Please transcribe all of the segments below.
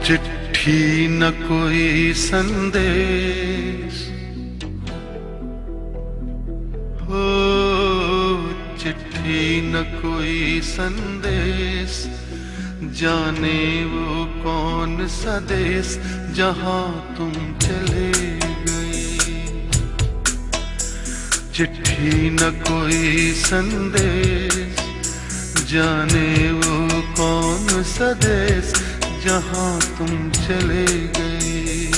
चिट्ठी न कोई संदेश हो, चिट्ठी न कोई संदेश, जाने वो कौन सा देश जहां तुम चले गए। चिट्ठी न कोई संदेश, जाने वो कौन सा देश जहां तुम चले गए।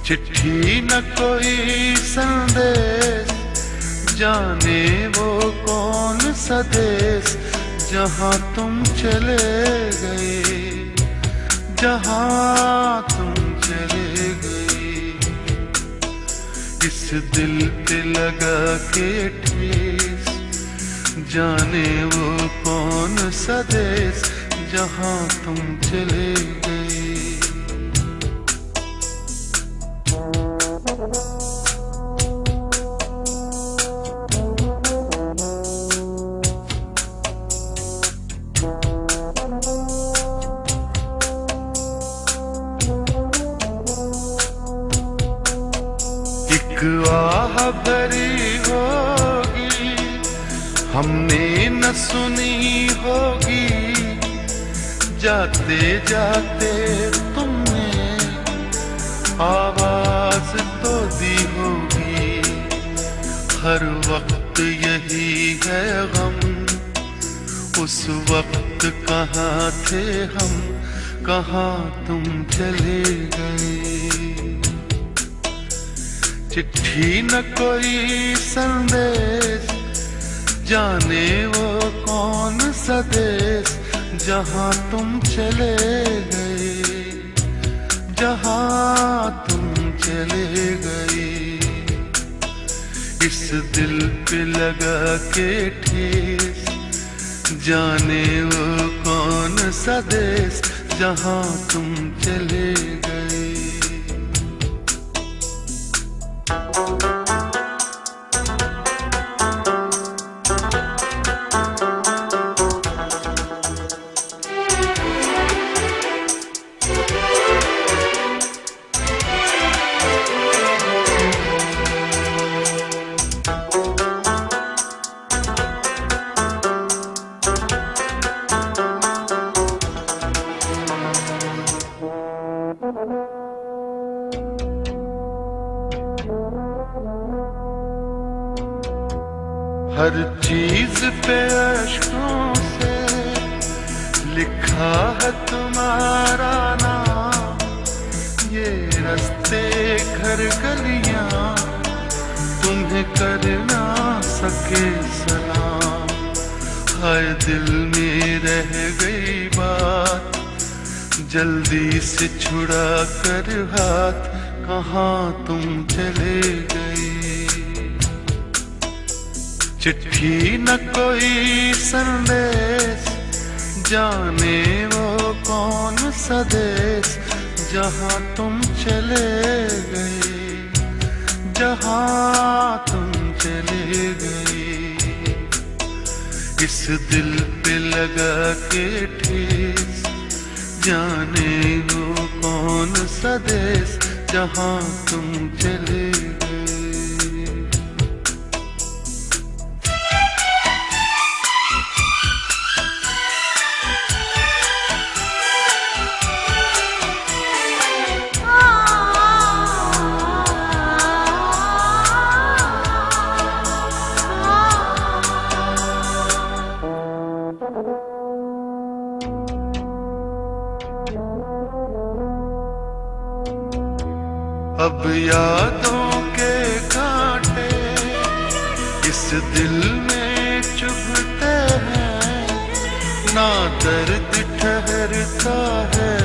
चिट्ठी न कोई संदेश, जाने वो कौन सा देश जहां तुम चले गए, जहां तुम चले गए। इस दिल पे लगा के ठेस, जाने वो कौन सा देश जहां तुम चले गए। एक आह भरी होगी, हमने न सुनी होगी, जाते जाते तुमने आवाज तो दी होगी। हर वक्त यही है गम, उस वक्त कहाँ थे हम, कहाँ तुम चले गए। चिट्ठी न कोई संदेश, जाने वो कौन सा देश जहां तुम चले गए, जहां तुम चले गए। इस दिल पे लगा के ठेस, जाने वो कौन सा देश जहां तुम चले गए। हर चीज पे अश्कों से लिखा है तुम्हारा नाम, ये रास्ते घर गलियां तुम्हें कर ना सके सलाम। हाय दिल में रह गई बात, जल्दी से छुड़ा कर हाथ, कहाँ तुम चले गए। चिट्ठी न कोई संदेश, जाने वो कौन सा देश जहां तुम चले गए, जहां तुम चले गए। इस दिल पे लगा के ठेस, जाने वो कौन सा देश जहां तुम चले गए। अब यादों के कांटे इस दिल में चुभते हैं, ना दर्द ठहरता है,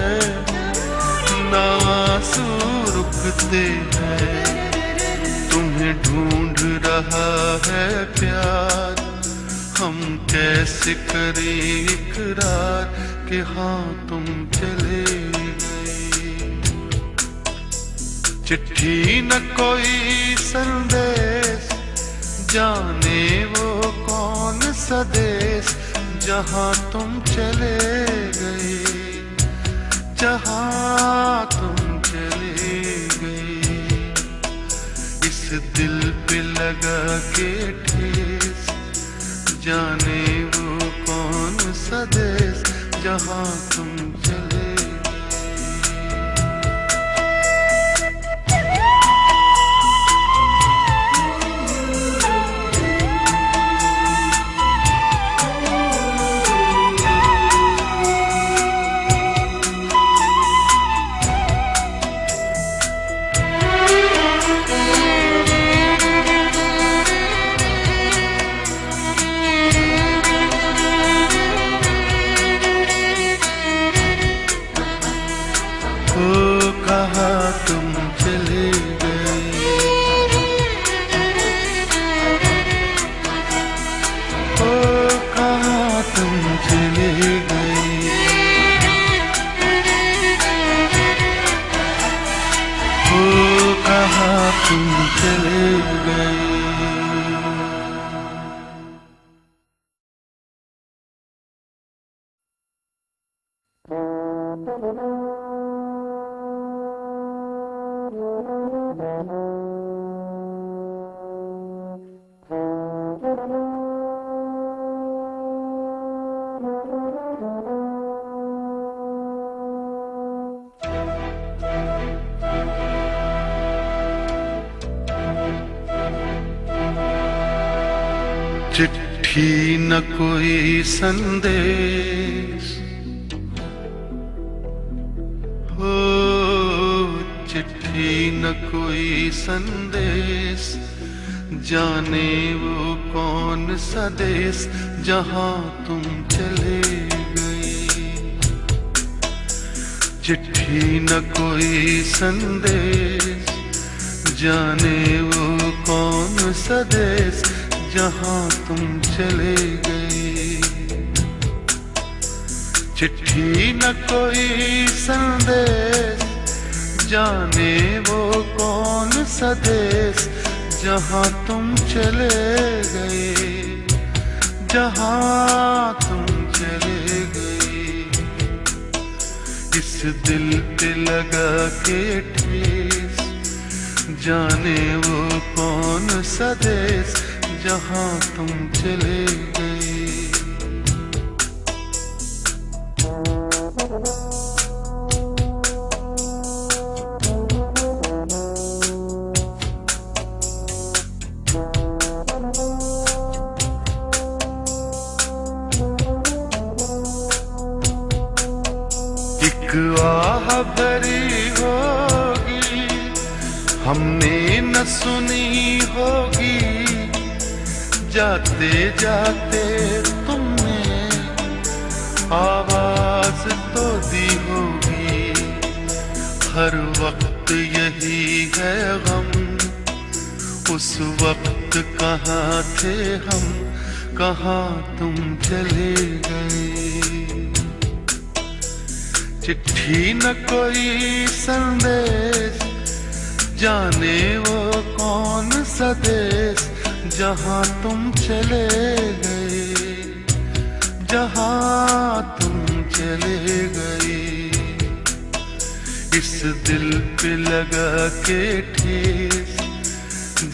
ना आंसू रुकते हैं। ढूंढ रहा है प्यार, हम कैसे करें इकरार कि हाँ तुम चले गए। चिट्ठी न कोई संदेश, जाने वो कौन सा देश जहाँ तुम चले गए, जहाँ तुम चले गए। इस दिल पे लगा के ठेस, जाने वो कौन सा देश जहाँ तुम चले गए। कहाँ तुम चले गए, ओ कहाँ तुम चले गए, ओ कहाँ तुम चले गए। चिट्ठी न कोई संदेश, हो चिट्ठी न कोई संदेश, जाने वो कौन सा देश जहाँ तुम चले गए। चिट्ठी न कोई संदेश, जाने वो कौन सा देश जहाँ तुम चले गए। चिट्ठी न कोई संदेश, जाने वो कौन सा देश जहाँ तुम चले गए, जहाँ तुम चले गए। इस दिल पे लगा के ठेस, जाने वो कौन सा देश जहाँ तुम चले गए। एक आह भरी होगी, हमने न सुनी होगी, जाते जाते तुमने आवाज तो दी होगी। हर वक्त यही है गम, उस वक्त कहाँ थे हम, कहाँ तुम चले गए। चिट्ठी न कोई संदेश, जाने वो कौन सा देश जहाँ तुम चले गए, जहाँ तुम चले गए। इस दिल पे लगा के ठेस,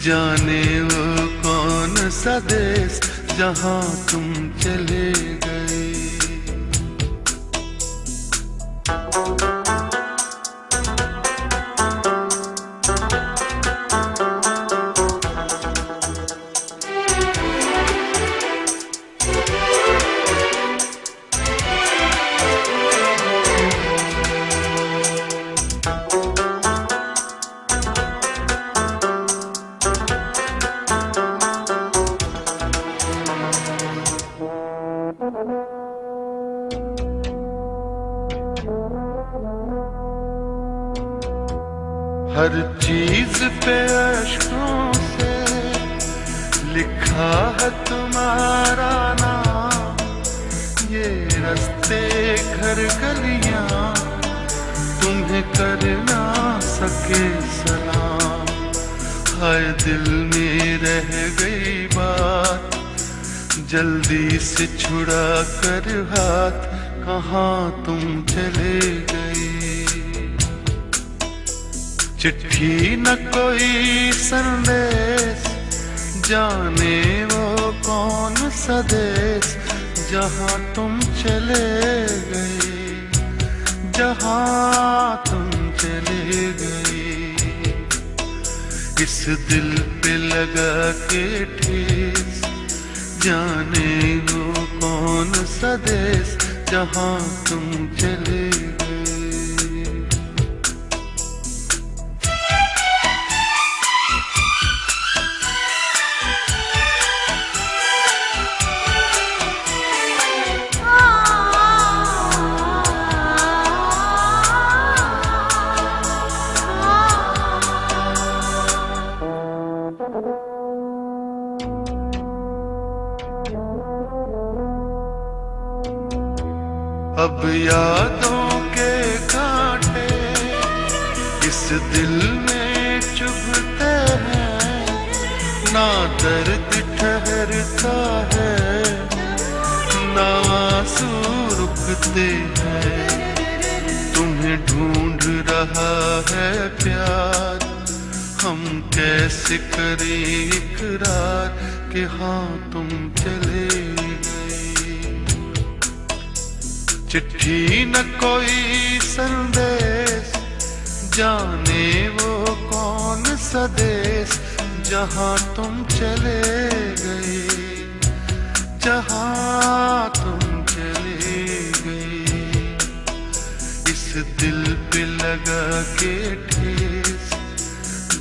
जाने वो कौन सा देश जहाँ तुम चले गए। हर चीज पे अश्कों से लिखा है तुम्हारा नाम। ये रास्ते घर गलियां तुम्हें कर ना सके सलाम। हाय दिल में रह गई बात, जल्दी से छुड़ा कर हाथ, कहाँ तुम चले गई। चिट्ठी न कोई संदेश, जाने वो कौन सा देश, जहाँ तुम चले गई, जहाँ तुम चले गई। इस दिल पे लगा के ठेस, जाने वो कौन सा देश, जहाँ तुम चले गई। अब यादों के कांटे इस दिल में चुभते हैं, ना दर्द ठहरता है, ना आंसू रुकते हैं। तुम्हें ढूंढ रहा है प्यार, हम कैसे करें इकरार कि हाँ तुम चले गए। चिट्ठी न कोई संदेश, जाने वो कौन सा देश, जहाँ तुम चले गए, जहाँ तुम चले गए। इस दिल पे लगा के ठेस,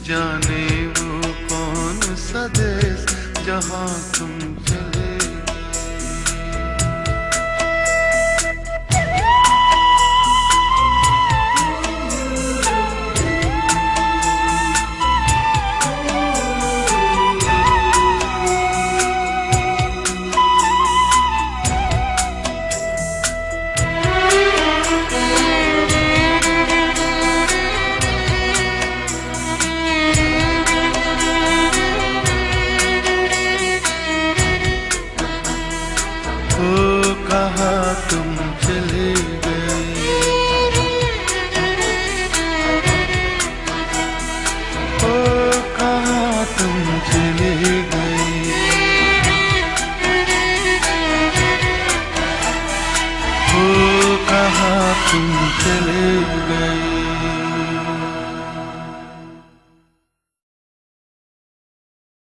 जाने वो कौन सा देश, जहाँ तुम चले। कहाँ तुम चले गए, ओ कहाँ तुम चले गए, ओ कहाँ तुम चले गए।